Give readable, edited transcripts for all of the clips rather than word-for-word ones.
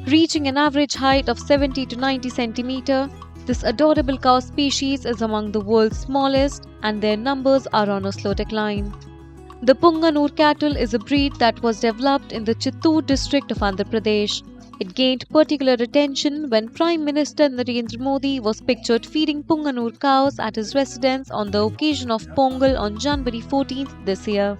Reaching an average height of 70 to 90 centimeter, this adorable cow species is among the world's smallest and their numbers are on a slow decline. The Punganur cattle is a breed that was developed in the Chittoor district of Andhra Pradesh. It gained particular attention when Prime Minister Narendra Modi was pictured feeding Punganur cows at his residence on the occasion of Pongal on January 14th this year.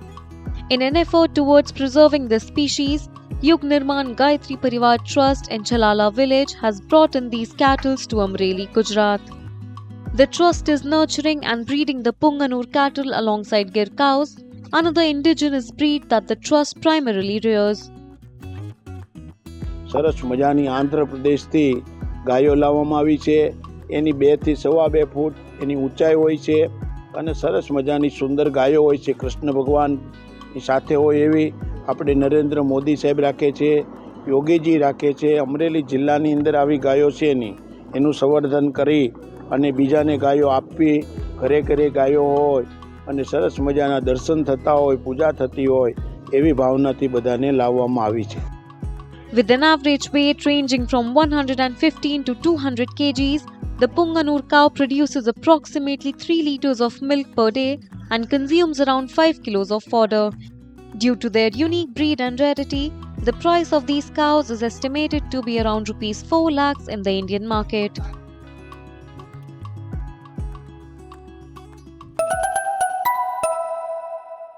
In an effort towards preserving this species, Yug Nirman Gayatri Parivar Trust in Chalala village has brought in these cattle to Amreli, Gujarat. The trust is nurturing and breeding the Punganur cattle alongside Gir cows, another indigenous breed that the trust primarily rears. સરસ મજાની આંધ્રપ્રદેશથી ગાયો લાવવામાં આવી છે. એની 2 થી 2.5 ફૂટ એની ઊંચાઈ હોય છે અને સરસ મજાની સુંદર ગાયો હોય છે. કૃષ્ણ ભગવાનની સાથે હોય એવી આપણે નરેન્દ્ર મોદી સાહેબ રાખે છે, યોગીજી રાખે છે. અમરેલી જિલ્લાની અંદર આવી ગાયો છે એનું સંવર્ધન કરી અને બીજાને ગાયો આપવી, ઘરે ઘરે ગાયો હોય અને સરસ મજાના દર્શન થતા હોય, પૂજા થતી હોય એવી ભાવનાથી બધાને લાવવામાં આવી છે. With an average weight ranging from 115 to 200 kgs, the Punganur cow produces approximately 3 liters of milk per day and consumes around 5 kilos of fodder. Due to their unique breed and rarity, the price of these cows is estimated to be around Rs 4 lakhs in the Indian market.